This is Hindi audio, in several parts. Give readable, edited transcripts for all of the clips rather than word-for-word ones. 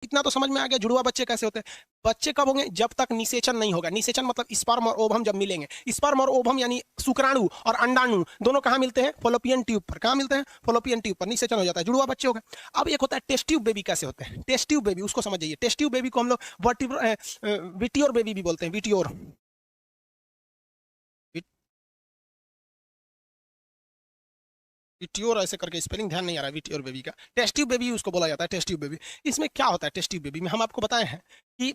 इतना तो समझ में आ गया जुड़वा बच्चे कैसे होते हैं। बच्चे कब होंगे? जब तक निषेचन नहीं होगा। निषेचन मतलब स्पर्म और ओवम जब मिलेंगे। स्पर्म और ओवम यानी शुक्राणु और अंडाणु दोनों कहाँ मिलते हैं? फॉलोपियन ट्यूब पर। कहाँ मिलते हैं? फॉलोपियन ट्यूब पर निषेचन हो जाता है, जुड़वा बच्चे हो गए। अब एक होता है टेस्ट ट्यूब बेबी। कैसे होते हैं टेस्ट ट्यूब बेबी? उसको समझ जाइए। टेस्ट ट्यूब बेबी को हम लोग विटियोर बेबी भी बोलते हैं। विटियोर, विटियोर ऐसे करके स्पेलिंग ध्यान नहीं आ रहा है विटियोर बेबी का। टेस्ट ट्यूब बेबी उसको बोला जाता है, टेस्ट ट्यूब बेबी। इसमें क्या होता है टेस्ट ट्यूब बेबी में? हम आपको बताए हैं कि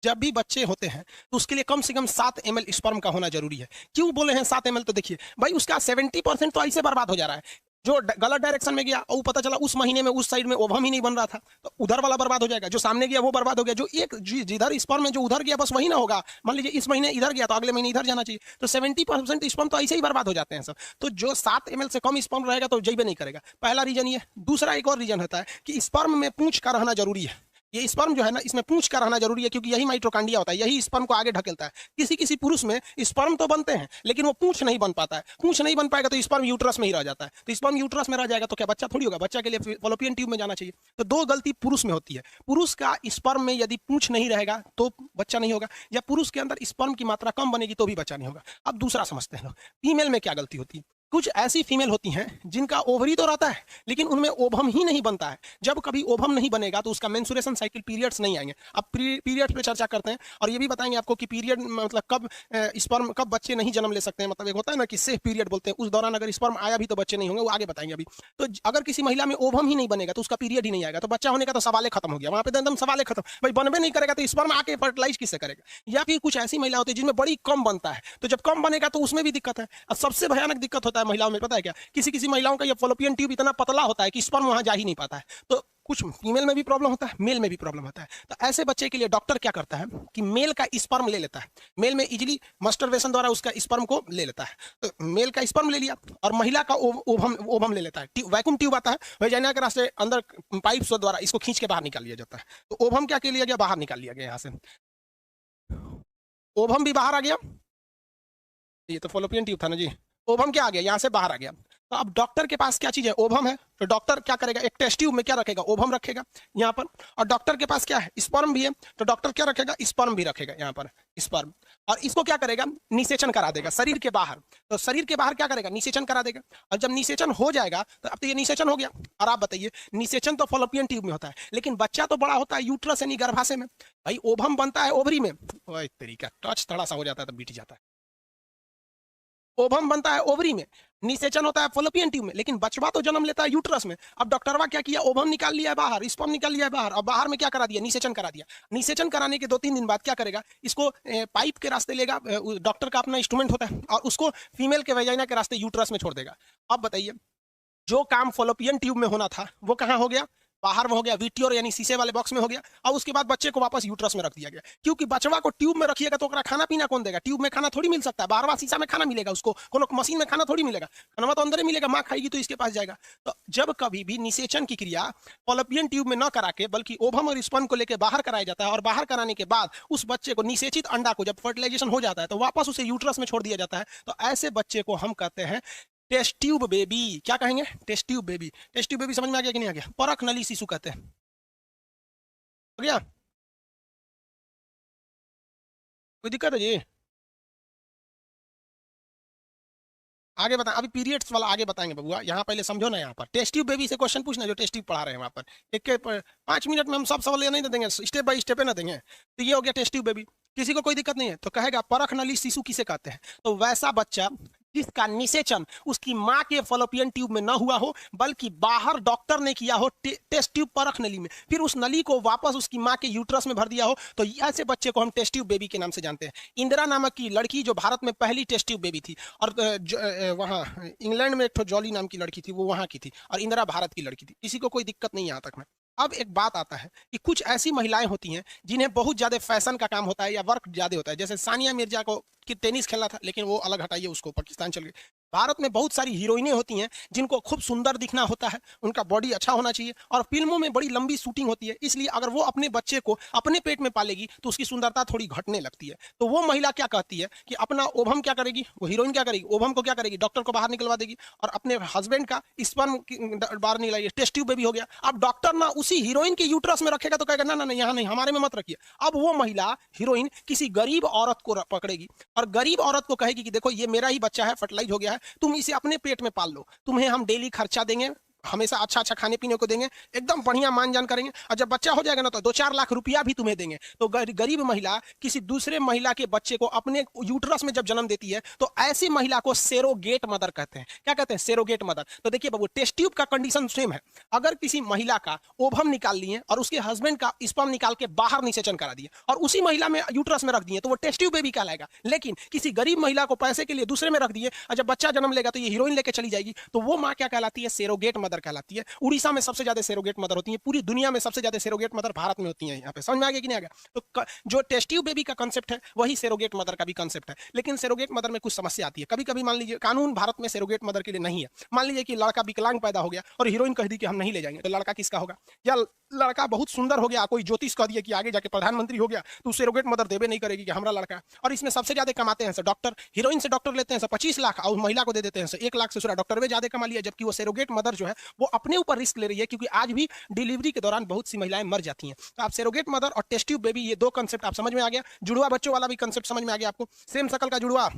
जब भी बच्चे होते हैं तो उसके लिए कम से कम 7 ml स्पर्म का होना जरूरी है। क्यों बोले हैं 7 ml? तो देखिए भाई, उसका 70% तो ऐसे बर्बाद हो जा रहा है। जो गलत डायरेक्शन में गया और पता चला उस महीने में उस साइड में ओवम ही नहीं बन रहा था, तो उधर वाला बर्बाद हो जाएगा। जो सामने गया वो बर्बाद हो गया। जो एक जिधर स्पर्म में जो उधर गया बस वही ना होगा। मान लीजिए इस महीने इधर गया तो अगले महीने इधर जाना चाहिए। तो 70% स्पर्म तो ऐसे ही बर्बाद हो जाते हैं सब। तो जो 7 ml से कम स्पर्म रहेगा तो जैबे नहीं करेगा। पहला रीजन ये। दूसरा एक और रीजन होता है कि स्पर्म में पूंछ का रहना जरूरी है। ये स्पर्म जो है ना, इसमें पूंछ का रहना जरूरी है, क्योंकि यही माइटोकांडिया होता है, यही स्पर्म को आगे ढकेलता है। किसी किसी पुरुष में स्पर्म तो बनते हैं लेकिन वो पूंछ नहीं बन पाता है। पूंछ नहीं बन पाएगा तो स्पर्म यूट्रस में ही रह जाता है। तो स्पर्म यूट्रस में रह जाएगा तो क्या बच्चा थोड़ी होगा? बच्चा के लिए फॉलोपियन ट्यूब में जाना चाहिए। तो दो गलती पुरुष में होती है। पुरुष का स्पर्म में यदि पूंछ नहीं रहेगा तो बच्चा नहीं होगा, या पुरुष के अंदर स्पर्म की मात्रा कम बनेगी तो भी बच्चा नहीं होगा। अब दूसरा समझते हैं, फीमेल में क्या गलती होती है। कुछ ऐसी फीमेल होती हैं जिनका ओवरी तो रहता है लेकिन उनमें ओवम ही नहीं बनता है। जब कभी ओवम नहीं बनेगा तो उसका मेंस्ट्रुएशन साइकिल पीरियड्स नहीं आएंगे। अब पीरियड्स पे चर्चा करते हैं और ये भी बताएंगे आपको कि पीरियड मतलब कब स्पर्म कब बच्चे नहीं जन्म ले सकते हैं। मतलब एक होता है ना कि सेफ पीरियड बोलते हैं, उस दौरान अगर स्पर्म आया भी तो बच्चे नहीं होंगे, वो आगे बताएंगे अभी। तो अगर किसी महिला में ओवम ही नहीं बनेगा तो उसका पीरियड ही नहीं आएगा तो बच्चा होने का तो सवाल खत्म हो गया। वहां पे एकदम सवाल खत्म। भाई बनबे नहीं करेगा तो स्पर्म आके फर्टिलाइज किससे करेगा? या फिर कुछ ऐसी महिला होती है जिनमें बड़ी कम बनता है, तो जब कम बनेगा तो उसमें भी दिक्कत है। और सबसे भयानक दिक्कत होता है महिलाओं में, पता है क्या? किसी किसी महिलाओं का ये फॉलोपियन ट्यूब इतना पतला होता है कि स्पर्म वहां जा ही नहीं पाता है। तो कुछ फीमेल में भी प्रॉब्लम होता है, मेल में भी प्रॉब्लम होता है। तो ऐसे बच्चे के लिए डॉक्टर क्या करता है कि मेल का स्पर्म ले लेता है। मेल में इजिली मस्टरवेशन द्वारा उसका स्पर्म को ले लेता है। तो मेल का स्पर्म ले लिया और महिला का ओवम ओवम ले लेता है। वैक्यूम ट्यूब आता है, वैजाइना के रास्ते अंदर पाइप द्वारा इसको खींच के बाहर निकाल लिया जाता है। तो ओवम क्या लिया गया? बाहर निकाल लिया गया यहाँ से। ओवम भी बाहर आ गया। ये तो फॉलोपियन ट्यूब था ना जी। ओवम क्या आ गया? यहाँ से बाहर आ गया। तो अब डॉक्टर के पास क्या चीज है? ओवम है। तो डॉक्टर क्या करेगा? एक टेस्ट ट्यूब में क्या रखेगा? ओवम रखेगा यहाँ पर। और डॉक्टर के पास क्या है? स्पर्म भी है। तो डॉक्टर क्या रखेगा? स्पर्म भी रखेगा यहाँ पर, स्पर्म। और इसको क्या करेगा? निषेचन करा देगा शरीर के बाहर। तो शरीर के बाहर क्या करेगा? निषेचन करा देगा। और जब निषेचन हो जाएगा तो अब तो ये निषेचन हो गया। और आप बताइए, निषेचन तो फॉलोपियन ट्यूब में होता है लेकिन बच्चा तो बड़ा होता है यूट्रस यानी गर्भाशय में। भाई ओवम बनता है ओवरी में। तरीका टच थोड़ा सा हो जाता है तो बीट जाता है। ओवम बनता है ओवरी में, निषेचन होता है फॉलोपियन ट्यूब में, लेकिन बचवा तो जन्म लेता है यूट्रस में। अब डॉक्टरवा क्या किया? ओवम निकाल लिया है बाहर, स्पर्म निकाल लिया है बाहर, और बाहर में क्या करा दिया? निषेचन करा दिया। निषेचन कराने के 2-3 दिन बाद क्या करेगा? इसको पाइप के रास्ते लेगा, डॉक्टर का अपना इंस्ट्रूमेंट होता है, और उसको फीमेल के वेजाइना के रास्ते यूट्रस में छोड़ देगा। अब बताइए, जो काम फॉलोपियन ट्यूब में होना था वो कहाँ हो गया? बाहर में हो गया, वीटियोर यानी शीशे वाले बॉक्स में हो गया। और उसके बाद बच्चे को वापस यूट्रस में रख दिया गया। क्योंकि बचवा को ट्यूब में रखिएगा तो खाना पीना कौन देगा? ट्यूब में खाना थोड़ी मिल सकता है। बाहरवा शीशा में खाना मिलेगा उसको, कोनो मशीन में खाना थोड़ी मिलेगा। खाना तो अंदर ही मिलेगा, माँ खाएगी तो इसके पास जाएगा। तो जब कभी भी निषेचन की क्रिया फॉलोपियन ट्यूब में न करा के बल्कि ओवम और स्पर्म को लेकर बाहर कराया जाता है, और बाहर कराने के बाद उस बच्चे को, निषेचित अंडा को जब फर्टिलाइजेशन हो जाता है तो वापस उसे यूट्रस में छोड़ दिया जाता है। तो ऐसे बच्चे को हम कहते हैं टेस्ट ट्यूब बेबी। क्या कहेंगे? Test tube baby. Test tube baby समझ में आ गया कि नहीं आ गया? परख नली शिशु कहते हैं। हो गया? कोई दिक्कत है जी? आगे बताएं, अभी पीरियड्स वाला आगे बताएंगे बबुआ। यहाँ पहले समझो ना, यहाँ पर टेस्ट ट्यूब बेबी से क्वेश्चन पूछना, जो टेस्ट ट्यूब पढ़ा रहे हैं वहाँ पर। 5 मिनट में हम सब सवाल नहीं देंगे, स्टेप बाय स्टेप ना देंगे। तो ये हो गया टेस्ट ट्यूब बेबी। किसी को कोई दिक्कत नहीं है तो कहेगा परख नली शिशु किसे कहते हैं? तो वैसा बच्चा जिसका निषेचन उसकी माँ के फॉलोपियन ट्यूब में न हुआ हो बल्कि बाहर डॉक्टर ने किया हो टेस्ट ट्यूब परख नली में, फिर उस नली को वापस उसकी माँ के यूट्रस में भर दिया हो, तो ऐसे बच्चे को हम टेस्ट ट्यूब बेबी के नाम से जानते हैं। इंदिरा नामक की लड़की जो भारत में पहली टेस्ट ट्यूब बेबी थी, और वहाँ इंग्लैंड में एक तो जॉली नाम की लड़की थी, वो वहाँ की थी, और इंदिरा भारत की लड़की थी। किसी को कोई दिक्कत नहीं यहाँ तक में। अब एक बात आता है कि कुछ ऐसी महिलाएं होती हैं जिन्हें बहुत ज्यादा फैशन का काम होता है या वर्क ज्यादा होता है। जैसे सानिया मिर्जा को कि टेनिस खेलना था लेकिन वो अलग हटाइए, उसको पाकिस्तान चल गई। भारत में बहुत सारी हीरोइनें होती हैं जिनको खूब सुंदर दिखना होता है, उनका बॉडी अच्छा होना चाहिए और फिल्मों में बड़ी लंबी शूटिंग होती है, इसलिए अगर वो अपने बच्चे को अपने पेट में पालेगी तो उसकी सुंदरता थोड़ी घटने लगती है। तो वो महिला क्या कहती है कि अपना ओवम क्या करेगी, वो हीरोइन क्या करेगी, ओवम को क्या करेगी, डॉक्टर को बाहर निकलवा देगी और अपने हस्बैंड का स्पर्म बाहर निकलाएगी, टेस्ट ट्यूब बेबी हो गया। अब डॉक्टर ना उसी हीरोइन के यूट्रस में रखेगा तो कहेगा ना ना नहीं, यहाँ नहीं, हमारे में मत रखिए। अब वो महिला हीरोइन किसी गरीब औरत को पकड़ेगी और गरीब औरत को कहेगी कि देखो ये मेरा ही बच्चा है, फर्टिलाइज हो गया है, तुम इसे अपने पेट में पाल लो, तुम्हें हम डेली खर्चा देंगे, हमेशा अच्छा अच्छा खाने पीने को देंगे, एकदम बढ़िया मान जान करेंगे, और जब बच्चा हो जाएगा ना तो 2-4 लाख रुपया भी तुम्हें देंगे। तो गरीब महिला किसी दूसरे महिला के बच्चे को अपने यूट्रस में जब जन्म देती है तो ऐसी महिला को सेरोगेट मदर कहते हैं। क्या कहते हैं? Surrogate mother. तो देखिए बाबू, टेस्ट ट्यूब का कंडीशन सेम है। अगर किसी महिला का ओवम निकाल लिए और उसके हस्बैंड का स्पर्म निकाल के बाहर निषेचन करा दिए और उसी महिला में यूट्रस में रख दिए तो वो टेस्ट ट्यूब बेबी कहलाएगा। लेकिन किसी गरीब महिला को पैसे के लिए दूसरे में रख दिए और जब बच्चा जन्म लेगा तो ये हीरोइन लेके चली जाएगी, तो वो माँ क्या कहलाती है? सेरोगेट मदर कहलाती है। उड़ीसा में सबसे ज्यादा सेरोगेट मदर होती है, पूरी दुनिया में सबसे ज्यादा सेरोगेट मदर भारत में होती है। यहाँ पे समझ में आ गया कि नहीं आ गया? तो जो टेस्ट ट्यूब बेबी का कंसेप्ट है वही सेरोगेट मदर का भी कंसेप्ट है। लेकिन सेरोगेट मदर में कुछ समस्या आती है। कभी कभी मान लीजिए कानून भारत में सेरोगेट मदर के लिए नहीं है। मान लीजिए कि लड़का विकलांग पैदा हो गया और हीरोइन कह दी कि हम नहीं ले जाएंगे, तो लड़का किसका होगा? या लड़का बहुत सुंदर हो गया, कोई ज्योतिष कह दिया कि आगे जाके प्रधानमंत्री हो गया, तो सेरोगेट मदर देवे नहीं करेगी कि हमारा लड़का। और इसमें सबसे ज्यादा कमाते हैं डॉक्टर, हीरोइन से डॉक्टर लेते हैं 25 लाख और महिला को दे देते हैं 1 लाख से डॉक्टर वे ज्यादा कमा लिया। जबकि वो सेरोगेट मदर जो है वो अपने ऊपर रिस्क ले रही है, क्योंकि आज भी डिलीवरी के दौरान बहुत सी महिलाएं मर जाती हैं। तो आप सेरोगेट मदर और टेस्ट ट्यूब बेबी, ये दो कंसेप्ट आप समझ में आ गया। जुड़वा बच्चों वाला भी कंसेप्ट समझ में आ गया आपको। सेम शकल का जुड़वा,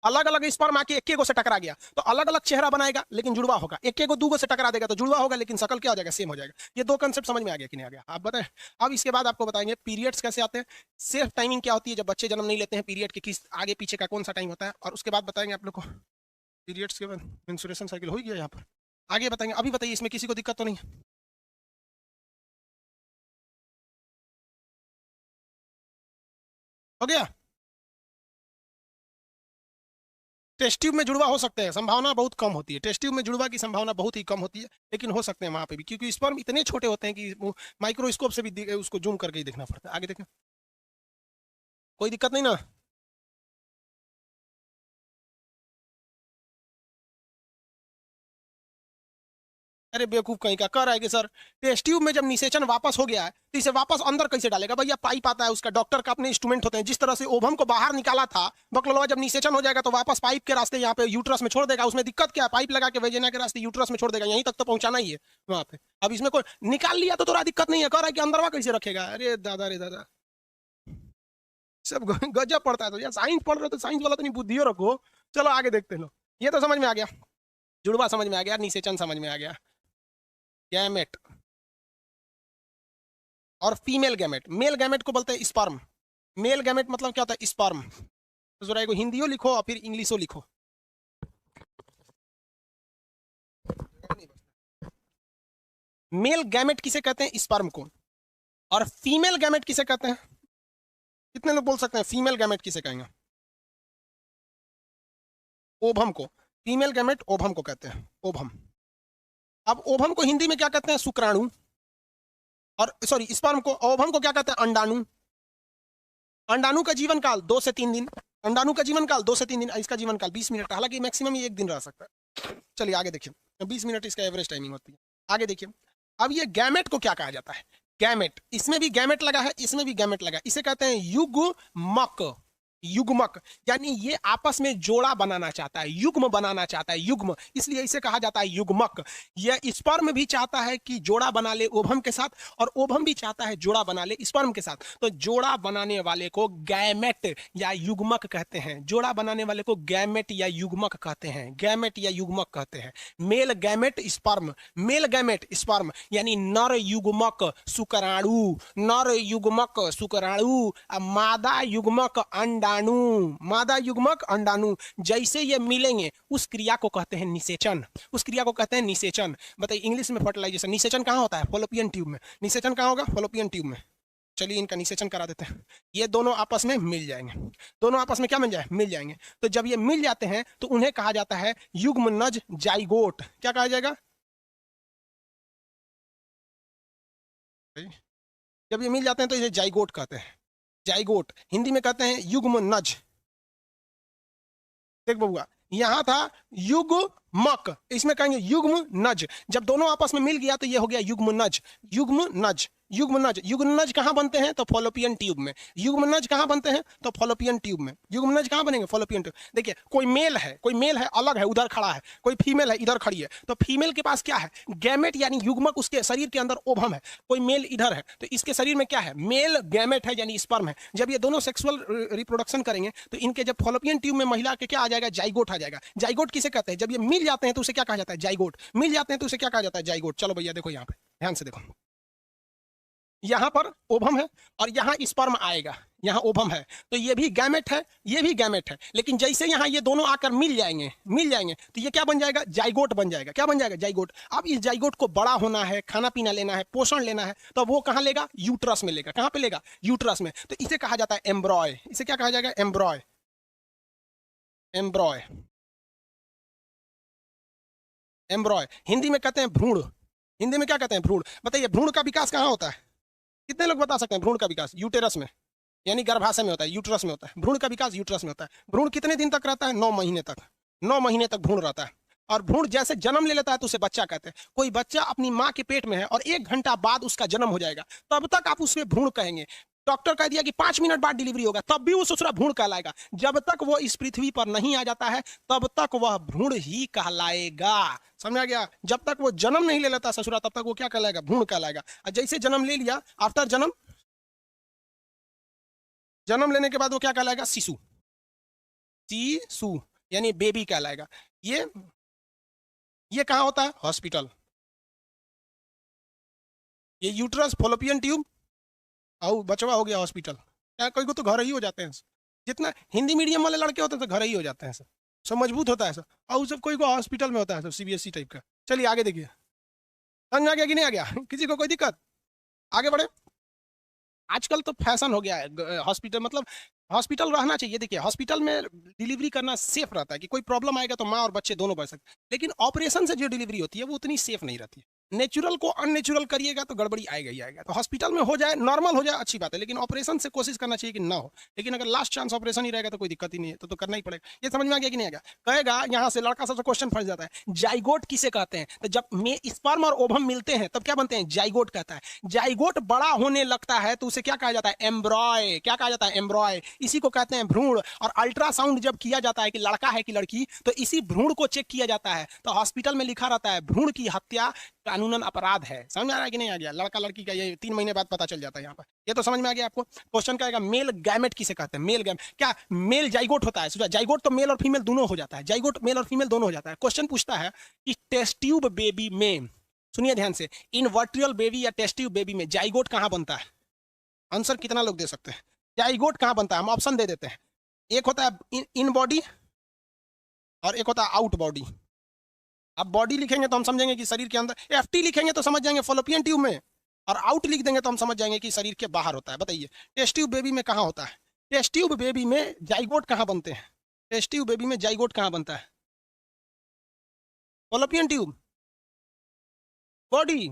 अलग अलग स्पर्म आके एक गो से टकरा गया तो अलग अलग चेहरा बनाएगा लेकिन जुड़वा होगा। एक गो दूगो से टकरा देगा तो जुड़वा होगा लेकिन शकल क्या हो जाएगा? सेम हो जाएगा। ये दो कंसेप्ट समझ में आ गया कि नहीं आ गया? आप बताएं। अब इसके बाद आपको बताएंगे पीरियड्स कैसे आते हैं, सेफ टाइमिंग क्या होती है जब बच्चे जन्म नहीं लेते हैं, पीरियड के किस आगे पीछे का कौन सा टाइम होता है, और उसके बाद बताएंगे आप लोग को पीरियड्स के बाद मेंस्ट्रुएशन साइकिल हो गया यहाँ पर, आगे बताएंगे। अभी बताइए इसमें किसी को दिक्कत तो नहीं? हो गया? टेस्ट ट्यूब में जुड़वा हो सकते हैं, संभावना बहुत कम होती है। टेस्ट ट्यूब में जुड़वा की संभावना बहुत ही कम होती है, लेकिन हो सकते हैं वहां पे भी, क्योंकि स्पर्म इतने छोटे होते हैं कि वो माइक्रोस्कोप से भी उसको जूम करके ही देखना पड़ता है। आगे देखें, कोई दिक्कत नहीं ना? अरे बेवकूफ कहीं का, कह रहा है कि सर टेस्ट ट्यूब में जब निषेचन वापस हो गया है तो इसे वापस अंदर कैसे डालेगा? भैया पाइप आता है उसका, डॉक्टर का अपने इंस्ट्रूमेंट होते हैं। जिस तरह से ओवम को बाहर निकाला था बकलोवा, जब निषेचन हो जाएगा तो वापस पाइप के रास्ते यहाँ पे यूट्रस में छोड़ देगा। उसमें दिक्कत क्या है? पाइप लगा के वेजिना के रास्ते यूट्रस में छोड़ देगा, यहीं तक तो पहुंचाना ही है वहां पे। अब इसमें कोई निकाल लिया तो थोड़ा दिक्कत नहीं है, कह रहा है कि अंदरवा कैसे रखेगा? अरे दादा रे दादा, सब गजब पड़ता है। तो यार साइंस पढ़ रहे हो तो साइंस वाला तो नहीं, बुद्धियो रखो। चलो आगे देखते हैं लोग। ये तो समझ में आ गया, जुड़वा समझ में आ गया, निषेचन समझ में आ गया, गैमेट और फीमेल गैमेट। मेल गैमेट को बोलते हैं स्पर्म। मेल गैमेट मतलब क्या होता है? स्पर्म। तो जरा एगो हिंदियो लिखो और फिर इंग्लिशो लिखो। मेल गैमेट किसे कहते हैं? स्पर्म को। और फीमेल गैमेट किसे कहते हैं? कितने लोग बोल सकते हैं फीमेल गैमेट किसे कहेंगे? ओभम को। फीमेल गैमेट ओभम को कहते हैं, ओभम। अब ओभम को हिंदी में क्या कहते हैं? शुक्राणु। और सॉरी, स्पर्म को, ओभम को क्या कहते हैं? अंडाणु। अंडाणु का जीवन काल 2 से 3 दिन। अंडाणु का जीवन काल 2 से 3 दिन, इसका जीवन काल 20 मिनट, हालांकि मैक्सिमम ये 1 दिन रह सकता है। चलिए आगे देखिए, 20 मिनट इसका एवरेज टाइमिंग होती है। आगे देखिए, अब ये गैमेट को क्या कहा जाता है? गैमेट, इसमें भी गैमेट लगा है, इसमें भी गैमेट लगा है, इसे कहते हैं युग्मक। युग्मक यानी ये आपस में जोड़ा बनाना चाहता है, युग्म बनाना चाहता है, युग्म, इसलिए इसे कहा जाता है युग्मक। यह स्पर्म भी चाहता है कि जोड़ा बना ले ओभम के साथ, और ओभम भी चाहता है जोड़ा बना ले स्पर्म के साथ। तो जोड़ा बनाने वाले को गैमेट या युग्मक कहते हैं। जोड़ा बनाने वाले को गैमेट या युग्मक कहते हैं, गैमेट या युग्मक कहते हैं। Male gamete sperm, male gamete sperm यानी नर युग्मक शुक्राणु, नर युग्मक शुक्राणु, मादा युग्मक अंडाणु, मादा युग्मक अंडाणु। जैसे ये मिलेंगे उस क्रिया को कहते हैं निषेचन, उस क्रिया को कहते हैं निषेचन। बताइए इंग्लिश में फर्टिलाइजेशन, निषेचन कहाँ होता है? फॉलोपियन ट्यूब में। निषेचन कहाँ होगा? फॉलोपियन ट्यूब में। चलिए इनका निषेचन करा देते हैं। ये दोनों आपस में मिल जाएंगे, दोनों आपस में क्या मिल जाए? मिल जाएंगे। तो जब ये मिल जाते हैं तो उन्हें कहा जाता है युग्मनज जाइगोट। क्या कहा जाएगा? जब ये मिल जाते हैं तो इसे जाइगोट कहते हैं। जाइगोट हिंदी में कहते हैं युग्मनज। देख बबुआ, यहां था युग्मक, इसमें कहेंगे युग्म नज। जब दोनों आपस में मिल गया तो ये हो गया युग्म नज। युग्म नज, युग्म नज। युग्म नज कहां बनते हैं? तो फॉलोपियन ट्यूब में। युग्म नज कहां बनते हैं? तो फॉलोपियन ट्यूब में। युग्म नज कहां बनेंगे? Fallopian tube. देखिए कोई मेल है, कोई मेल है अलग है उधर खड़ा है, कोई फीमेल है इधर खड़ी है, तो फीमेल के पास क्या है? गैमेट यानी युग्मक, उसके शरीर के अंदर ओवम है। कोई मेल इधर है तो इसके शरीर में क्या है? मेल गैमेट है यानी स्पर्म है। जब ये दोनों सेक्सुअल रिप्रोडक्शन करेंगे तो इनके जब फॉलोपियन ट्यूब में महिला के क्या आ जाएगा? जाइगोट आ जाएगा। जाइगोट किसे कहते हैं? जब ये मिल जाते हैं तो उसे क्या कहा जाता है? जाइगोट। मिल जाते हैं तो उसे क्या कहा जाता है? जाइगोट। चलो भैया देखो यहाँ पे ध्यान से देखो, यहां पर ओवम है और यहां स्पर्म आएगा, यहां ओवम है तो ये भी गैमेट है, ये भी गैमेट है। लेकिन जैसे यहां ये दोनों आकर मिल जाएंगे तो ये क्या बन जाएगा? जाइगोट बन जाएगा। क्या बन जाएगा? जाइगोट। अब इस जाइगोट को बड़ा होना है, खाना पीना लेना है, पोषण लेना है, तो वो कहां लेगा? यूट्रस में लेगा। कहां पे लेगा? यूट्रस में। तो इसे कहा जाता है एम्ब्रॉय। इसे क्या कहा जाएगा? एम्ब्रॉय। एम्ब्रॉय, एम्ब्रॉय। हिंदी में कहते हैं भ्रूण। हिंदी में क्या कहते हैं? भ्रूण। बताइए भ्रूण का विकास कहां होता है? कितने लोग बता सकते हैं भ्रूण का विकास? यूटेरस में, यानी गर्भाशय में होता है, यूट्रस में होता है। भ्रूण का विकास यूट्रस में होता है। भ्रूण कितने दिन तक रहता है? 9 महीने तक। 9 महीने तक भ्रूण रहता है। और भ्रूण जैसे जन्म ले लेता है तो उसे बच्चा कहते हैं। कोई बच्चा अपनी माँ के पेट में है और 1 घंटा बाद उसका जन्म हो जाएगा, तब तक आप उसे भ्रूण कहेंगे। डॉक्टर कह दिया कि 5 मिनट बाद डिलीवरी होगा, तब भी वो ससुरा भ्रूण कहलाएगा। जब तक वो इस पृथ्वी पर नहीं आ जाता है तब तक वह भ्रूण ही कहलाएगा। समझ आ गया? जब तक वो जन्म नहीं ले लेता ससुरा तब तक वो क्या कहलाएगा? भ्रूण कहलाएगा। और जैसे जन्म ले लिया, आफ्टर जन्म, जन्म लेने के बाद वो क्या कहलाएगा? शिशु। शिशु यानी बेबी कहलाएगा। ये कहां होता है? हॉस्पिटल। ये यूट्रस, फॉलोपियन ट्यूब और बचवा हो गया हॉस्पिटल। क्या कोई को तो घर ही हो जाते हैं। जितना हिंदी मीडियम वाले लड़के होते हैं तो घर ही हो जाते हैं सर, सब मजबूत होता है सर। और सब कोई को हॉस्पिटल में होता है सर, सीबीएसई टाइप का। चलिए आगे देखिए, समझ में आ गया कि नहीं आ गया? किसी को कोई दिक्कत? आगे बढ़े। आजकल तो फैशन हो गया है हॉस्पिटल, मतलब हॉस्पिटल रहना चाहिए। देखिए हॉस्पिटल में डिलीवरी करना सेफ रहता है कि कोई प्रॉब्लम आएगा तो माँ और बच्चे दोनों बच सकते हैं। लेकिन ऑपरेशन से जो डिलीवरी होती है वो उतनी सेफ नहीं रहती है। नेचुरल को अननेचुरल करिएगा तो गड़बड़ी आएगा ही आएगा। तो हॉस्पिटल में हो जाए, नॉर्मल हो जाए, अच्छी बात है, लेकिन ऑपरेशन से कोशिश करना चाहिए कि ना हो। लेकिन अगर लास्ट चांस ऑपरेशन ही रहेगा तो कोई दिक्कत ही नहीं है, तो करना ही पड़ेगा। ये समझ में आ गया कि नहीं आ गया? कहेगा यहाँ से लड़का सबसे क्वेश्चन फंस जाता है, जाइगोट किसे कहते हैं? तो जब में स्पर्म और ओवम मिलते हैं तब क्या बनते हैं? जाइगोट कहता है। जाइगोट बड़ा होने लगता है तो उसे क्या कहा जाता है? एम्ब्रॉय। क्या कहा जाता है? एम्ब्रॉय। इसी को कहते हैं भ्रूण। और अल्ट्रासाउंड जब किया जाता है कि लड़का है कि लड़की, तो इसी भ्रूण को चेक किया जाता है। तो हॉस्पिटल में लिखा रहता है भ्रूण की हत्या कानूनन अपराध है। समझ में आ रहा है कि नहीं आ गया? लड़का लड़की का ये 3 महीने बाद पता चल जाता है यहाँ पर। ये तो समझ में आ गया आपको? क्वेश्चन कहेगा मेल गैमेट किसे कहते हैं? मेल गैमेट क्या? मेल जाइगोट होता है। जाइगोट तो मेल और फीमेल दोनों हो जाता है। जाइगोट मेल और फीमेल दोनों हो जाता है। क्वेश्चन पूछता है कि टेस्ट ट्यूब बेबी में, सुनिए ध्यान से, इनवर्टियल बेबी या टेस्ट ट्यूब बेबी में जाइगोट कहां बनता है? आंसर कितना लोग दे सकते हैं? जाइगोट कहां बनता है? हम ऑप्शन दे देते हैं। एक होता है इन बॉडी और एक होता है आउट बॉडी। अब बॉडी लिखेंगे तो हम समझेंगे कि शरीर के अंदर, एफटी लिखेंगे तो समझ जाएंगे फॉलोपियन ट्यूब में, और आउट लिख देंगे तो हम समझ जाएंगे कि शरीर के बाहर होता है। बताइए टेस्ट ट्यूब बेबी में कहां होता है? टेस्ट ट्यूब बेबी में जाइगोट कहां बनते हैं? टेस्ट ट्यूब बेबी में जाइगोट कहां बनता है? फॉलोपियन ट्यूब, बॉडी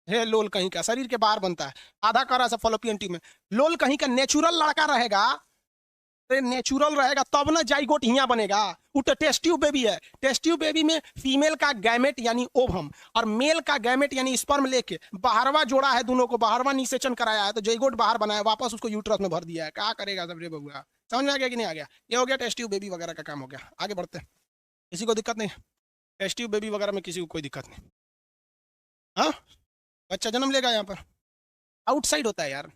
है, लोल कहीं का शरीर के बाहर बनता है। आधा कर रहा है फॉलोपियन ट्यूब में। लोल कहीं का नेचुरल लड़का रहेगा, नेचुरल रहेगा तब ना जाइगोट हिया बनेगा। वो तो टेस्ट ट्यूब बेबी है। टेस्ट ट्यूब बेबी में फीमेल का गैमेट यानी ओवम और मेल का गैमेट यानी स्पर्म लेके बाहरवा जोड़ा है, दोनों को बाहरवा निषेचन कराया है, तो जाइगोट बाहर बनाया, वापस उसको यूट्रस में भर दिया है। क्या करेगा सब रे बबुआ? समझ में आ गया कि नहीं आ गया? ये हो गया टेस्ट ट्यूब बेबी वगैरह का काम हो गया। आगे बढ़ते हैं। किसी को दिक्कत नहीं? टेस्ट ट्यूब बेबी वगैरह में किसी को कोई दिक्कत नहीं? हाँ, बच्चा जन्म लेगा यहाँ पर, आउटसाइड होता है यार।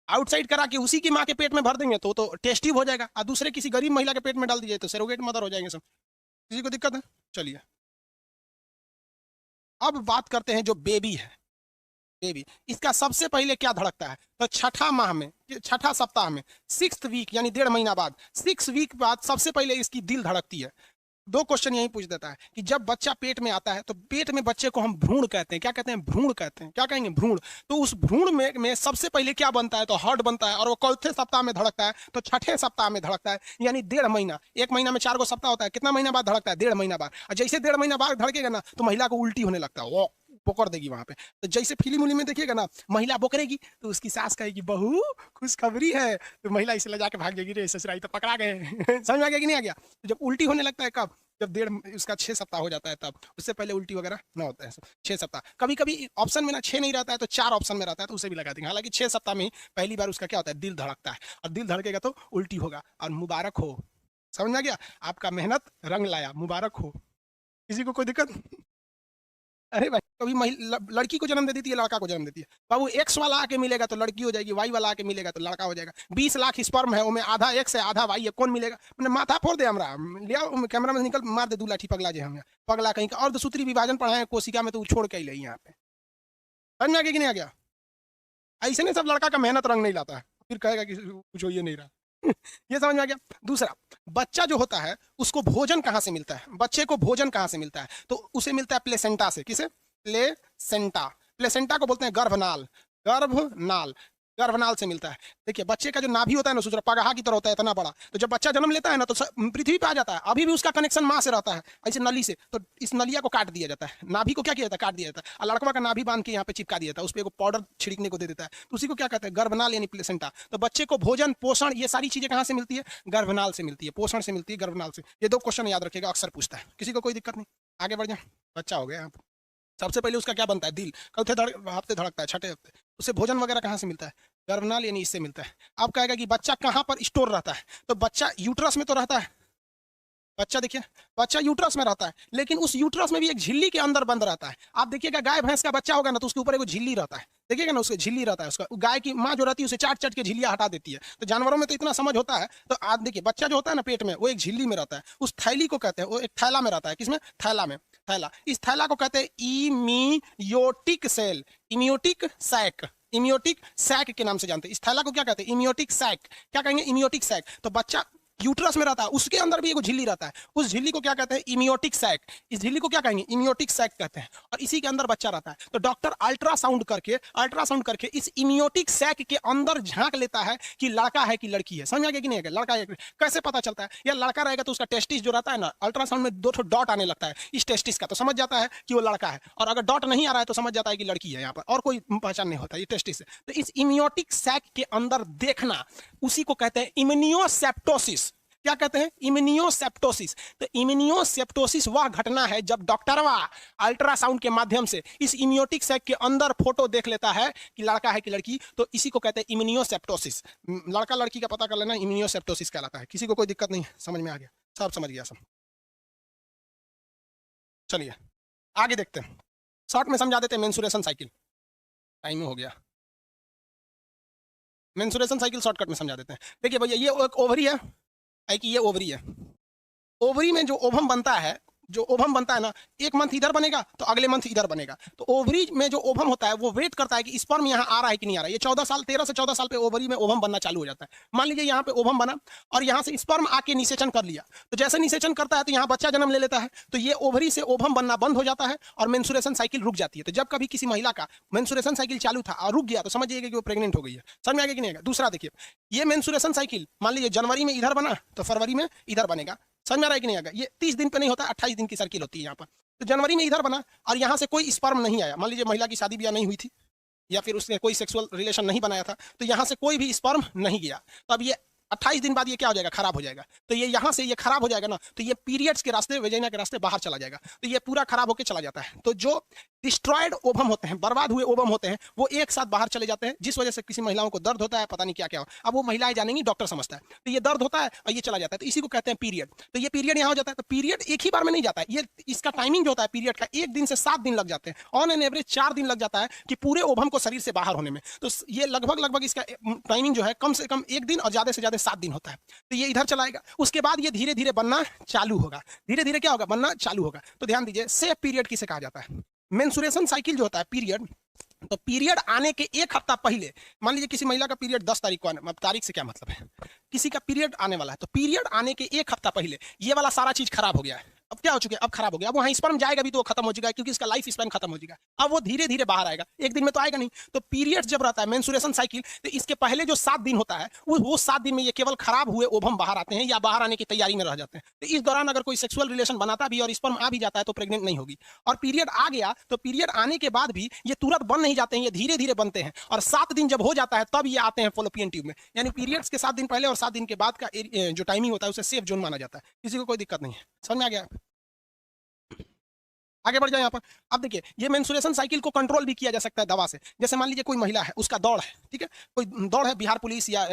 आउटसाइड करा के उसी की माँ के पेट में भर देंगे तो टेस्ट ट्यूब हो जाएगा, और दूसरे किसी गरीब महिला के पेट में डाल दीजिए तो सरोगेट मदर हो जाएंगे सब। किसी को दिक्कत है? चलिए अब बात करते हैं जो बेबी है। बेबी, इसका सबसे पहले क्या धड़कता है? तो छठा माह में, छठा सप्ताह में, 6th वीक यानी 1.5 महीना बाद, 6 वीक बाद सबसे पहले इसकी दिल धड़कती है। 2 क्वेश्चन यही पूछ देता है कि जब बच्चा पेट में आता है तो पेट में बच्चे को हम भ्रूण कहते हैं। क्या कहते हैं? भ्रूण कहते हैं। क्या कहेंगे? भ्रूण। तो उस भ्रूण में सबसे पहले क्या बनता है? तो हार्ट बनता है, और वो चौथे सप्ताह में धड़कता है, तो छठे सप्ताह में धड़कता है, यानी 1.5 महीना। 1 महीना में 4 सप्ताह होता है, कितना महीना बाद धड़कता है? 1.5 महीना बाद। और जैसे 1.5 महीना बाद धड़केगा ना तो महिला को उल्टी होने लगता है, वो बोकर देगी वहां पे। तो जैसे फिल्म उली में देखिएगा ना, महिला बोकरेगी तो उसकी सास कहेगी बहू खुशखबरी है, तो महिला इसे ले जाके भाग जाएगी, रे ससुराई तो पकड़ा गए। समझ में आ गया कि नहीं आ गया? तो जब उल्टी होने लगता है कब? जब उसका 6 सप्ताह हो जाता है तब। उससे पहले उल्टी वगैरह ना होता है 6 सप्ताह। कभी कभी ऑप्शन में ना 6 नहीं रहता है तो 4 ऑप्शन में रहता है, तो उसे भी लगा देंगे। हालांकि 6 सप्ताह में पहली बार उसका क्या होता है, दिल धड़कता है, और दिल धड़केगा तो उल्टी होगा। और मुबारक हो, समझ में आ गया? आपका मेहनत रंग लाया, मुबारक हो। किसी को कोई दिक्कत? अरे भाई, कभी लड़की को जन्म दे देती है, लड़का को जन्म देती है। बाबू एक्स वाला आके मिलेगा तो लड़की हो जाएगी, वाई वाला आके मिलेगा तो लड़का हो जाएगा। 20 लाख स्पर्म है, उनमें आधा एक्स है आधा वाई है, कौन मिलेगा? मैंने माथा फोड़ दे हमरा, लिया कैमरा में निकल मार दे 2 लाठी पगला जे हम पगला कहीं का। अर्धसूत्री विभाजन पढ़ाए कोशिका में तो छोड़ के ही ले यहाँ पे। समझ में आ गया कि नहीं आ गया? ऐसे नहीं सब लड़का का मेहनत रंग नहीं लाता है, फिर कहेगा कि कुछ हो ये नहीं रहा। ये समझ में आ गया? दूसरा, बच्चा जो होता है उसको भोजन कहाँ से मिलता है? बच्चे को भोजन कहाँ से मिलता है? तो उसे मिलता है प्लेसेंटा से। किसे? प्लेसेंटा। प्लेसेंटा को बोलते हैं गर्भनाल। गर्भनाल, गर्भनाल से मिलता है। देखिए बच्चे का जो नाभि होता है ना, सोच पगहा की तरह होता है इतना बड़ा, तो जब बच्चा जन्म लेता है ना तो पृथ्वी पे आ जाता है, अभी भी उसका कनेक्शन माँ से रहता है, ऐसे नली से। तो इस नलिया को काट दिया जाता है, नाभि को क्या किया जाता है? काट दिया जाता है, और लड़कवा का नाभि बांध के यहाँ पे चिपका दिया जाता है, उस पर एक पाउडर छिड़कने को दे देता है, तो उसी को क्या कहते हैं? गर्भनाल यानी प्लेसेंटा। तो बच्चे को भोजन पोषण ये सारी चीजें कहाँ से मिलती है? गर्भनाल से मिलती है, पोषण से मिलती है, गर्भनाल से। ये 2 क्वेश्चन याद रखिएगा, अक्सर पूछता है। किसी को कोई दिक्कत नहीं? आगे बढ़ जाए। बच्चा हो गया, सबसे पहले उसका क्या बनता है? दिल। चौथे हफ्ते धड़कता है, छठे हफ्ते। उसे भोजन वगैरह कहाँ से मिलता है? गर्भनाल यानी इससे मिलता है। अब कहेगा कि बच्चा कहाँ पर स्टोर रहता है? तो बच्चा यूट्रस में तो रहता है। बच्चा देखिए, बच्चा यूट्रस में रहता है, लेकिन उस यूट्रस में भी एक झिल्ली के अंदर बंद रहता है। आप देखिएगा गाय भैंस का बच्चा होगा ना तो उसके ऊपर एक झिल्ली रहता है, देखिएगा ना, उसके झिल्ली रहता है। उसका गाय की माँ जो रहती है उसे चाट चाट के झिल्लियाँ हटा देती है। तो जानवरों में तो इतना समझ होता है। तो आप देखिए बच्चा जो होता है ना पेट में, वो एक झिल्ली में रहता है, उस थैली को कहते हैं, वो एक थैला में रहता है। किसमें? थैला में। थैला, इस थैला को कहते हैं इमियोटिक सेल, इमियोटिक सैक। इमियोटिक सैक के नाम से जानते हैं इस थैला को। क्या कहते हैं? इमियोटिक सैक। क्या कहेंगे? इमियोटिक सैक। तो बच्चा यूट्रस में रहता है, उसके अंदर भी एक झिल्ली रहता है, उस झिल्ली को क्या कहते हैं? इमियोटिक सैक। इस झिल्ली को क्या कहेंगे? इमियोटिक सैक कहते हैं, और इसी के अंदर बच्चा रहता है। तो डॉक्टर अल्ट्रासाउंड करके इस इमियोटिक सैक के अंदर झांक लेता है कि लड़का है कि लड़की है। समझ आ गया कि नहीं है? लड़का है। कैसे पता चलता है? या लड़का रहेगा तो उसका टेस्टिस जो रहता है ना, अल्ट्रासाउंड में 2 डॉट आने लगता है इस टेस्टिस का, तो समझ जाता है कि वो लड़का है। और अगर डॉट नहीं आ रहा है तो समझ जाता है कि लड़की है। यहाँ पर और कोई पहचान नहीं होता, ये टेस्टिस है। तो इस इमियोटिक सैक के अंदर देखना, उसी को कहते हैं इम्यूनियोसेप्टोसिस। क्या कहते हैं? इम्यूनियोसेप्टोसिस। तो इम्यूनियोसेप्टोसिस वह घटना है जब डॉक्टरवा अल्ट्रासाउंड के माध्यम से इस इम्यूनियोटिक सैक के अंदर फोटो देख लेता है कि लड़का है कि लड़की, तो इसी को कहते हैं इम्यूनियोसेप्टोसिस। लड़का लड़की का पता कर लेना इम्यूनियोसेप्टोसिस कहलाता है। किसी को कोई दिक्कत नहीं? समझ में आ गया? सब समझ गया सब? चलिए आगे देखते हैं, शॉर्ट में समझा देते हैं मेंसुरेशन साइकिल। टाइम हो गया, मेंसुरेशन साइकिल शॉर्टकट में समझा देते हैं। देखिए भैया, ये एक ओवरी है कि ये ओवरी है। ओवरी में जो ओवम बनता है, जो ओवम बनता है ना, एक मंथ इधर बनेगा तो अगले मंथ इधर बनेगा। तो ओवरी में जो ओवम होता है वो वेट करता है कि स्पर्म यहाँ आ रहा है कि नहीं आ रहा है। ये 13 से 14 साल पे ओवरी में ओवम बनना चालू हो जाता है। मान लीजिए यहाँ पे ओवम बना और यहाँ से स्पर्म आके निषेचन कर लिया, तो जैसे निषेचन करता है तो यहाँ बच्चा जन्म ले लेता है, तो ये ओवरी से ओवम बनना बंद हो जाता है और मेंसुरेशन साइकिल रुक जाती है। तो जब कभी किसी महिला का मेंसुरेशन साइकिल चालू था और रुक गया तो समझिएगा कि वो प्रेग्नेंट हो गई है। समझ में आ गया कि नहीं आएगा? दूसरा देखिए, ये मेंसुरेशन साइकिल मान लीजिए जनवरी में इधर बना तो फरवरी में इधर बनेगा। समझ में आ रहा है कि नहीं आएगा? ये 30 दिन पे नहीं होता, 28 दिन की सर्किल होती है यहाँ पर। तो जनवरी में इधर बना और यहाँ से कोई स्पर्म नहीं आया, मान लीजिए महिला की शादी ब्याह नहीं हुई थी या फिर उसने कोई सेक्सुअल रिलेशन नहीं बनाया था, तो यहाँ से कोई भी स्पर्म नहीं गया। तो अब ये 28 दिन बाद ये क्या हो जाएगा? खराब हो जाएगा। तो ये यहाँ से ये खराब हो जाएगा ना, तो ये पीरियड्स के रास्ते, वेजाइना के रास्ते बाहर चला जाएगा, तो ये पूरा खराब होकर चला जाता है। तो जो डिस्ट्रॉयड ओवम होते हैं, बर्बाद हुए ओवम होते हैं, वो एक साथ बाहर चले जाते हैं, जिस वजह से किसी महिलाओं को दर्द होता है, पता नहीं क्या क्या हो। अब वो महिलाएं जानेंगी, डॉक्टर समझता है, तो ये दर्द होता है और ये चला जाता है, तो इसी को कहते हैं पीरियड। तो ये पीरियड यहाँ हो जाता है। तो पीरियड एक ही बार में नहीं जाता है, ये इसका टाइमिंग जो होता है पीरियड का 1 दिन से 7 दिन लग जाते हैं। ऑन एन एवरेज 4 दिन लग जाता है कि पूरे ओवम को शरीर से बाहर होने में। तो ये लगभग इसका टाइमिंग जो है कम से कम 1 दिन और ज्यादा से ज्यादा 7 दिन होता है। तो ये इधर चलाएगा, उसके बाद ये धीरे धीरे बनना चालू होगा। धीरे धीरे क्या होगा? बनना चालू होगा। तो ध्यान दीजिए, सेफ पीरियड किसे कहा जाता है? मेंसुरेशन साइकिल जो होता है पीरियड, तो पीरियड आने के 1 हफ्ता पहले, मान लीजिए किसी महिला का पीरियड 10 तारीख को आने, तारीख से क्या मतलब है, किसी का पीरियड आने वाला है, तो पीरियड आने के 1 हफ्ता पहले ये वाला सारा चीज खराब हो गया है। अब क्या हो चुका है, अब खराब हो गया, अब वहां स्पर्म जाएगा भी तो वो खत्म हो जाएगा, क्योंकि इसका लाइफ स्पैन खत्म हो जाएगा। अब वो धीरे धीरे बाहर आएगा, एक दिन में तो आएगा नहीं। तो पीरियड जब रहता है, मेंस्ट्रुएशन साइकिल, तो इसके पहले जो 7 दिन होता है, वो 7 दिन में ये केवल खराब हुए ओवम बाहर आते हैं या बाहर आने की तैयारी में रह जाते हैं। तो इस दौरान अगर कोई सेक्सुअल रिलेशन बनाता भी और स्पर्म आ भी जाता है तो प्रेग्नेंट नहीं होगी। और पीरियड आ गया तो पीरियड आने के बाद भी ये तुरंत बन नहीं जाते हैं, ये धीरे धीरे बनते हैं, और 7 दिन जब हो जाता है तब ये आते हैं फॉलोपियन ट्यूब में। यानी पीरियड्स के 7 दिन पहले और 7 दिन के बाद का जो टाइमिंग होता है उसे सेफ जोन माना जाता है, किसी को कोई दिक्कत नहीं है। समझ में आ गया? आगे बढ़ जाए यहाँ पर। अब देखिए, ये मेंस्ट्रुएशन साइकिल को कंट्रोल भी किया जा सकता है दवा से। जैसे मान लीजिए कोई महिला है, उसका दौड़ है, ठीक है, कोई दौड़ है, बिहार पुलिस या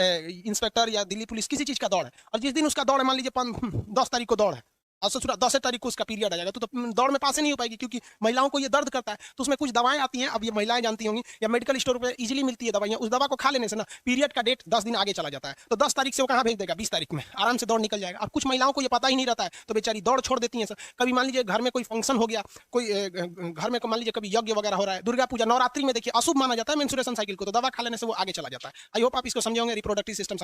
इंस्पेक्टर या दिल्ली पुलिस, किसी चीज का दौड़ है, और जिस दिन उसका दौड़ है, मान लीजिए 10 तारीख को दौड़ है, और ससुरा 10 तारीख को उसका पीरियड आ जाएगा, तो दौड़ में पास ही नहीं हो पाएगी, क्योंकि महिलाओं को ये दर्द करता है। तो उसमें कुछ दवाएं आती हैं, अब ये महिलाएं जानती होंगी, या मेडिकल स्टोर पे इजीली मिलती है दवाइयां, उस दवा को खा लेने से ना पीरियड का डेट 10 दिन आगे चला जाता है। तो 10 तारीख से वो कहाँ भेज देगा, 20 तारीख में आराम से दौड़ निकल जाएगा। अब कुछ महिलाओं को ये पता ही नहीं रहता है, तो बेचारी दौड़ छोड़ देती है। कभी मान लीजिए घर में कोई फंक्शन हो गया, कोई घर में मान लीजिए कभी यज्ञ वगैरह हो रहा है, दुर्गा पूजा, नवरात्रि में देखिए अशुभ माना जाता है मेंस्ट्रुएशन साइकिल को, तो दवा खा लेने से वो आगे चला जाता है। आई होप आप इसको समझे होंगे। Reproductive system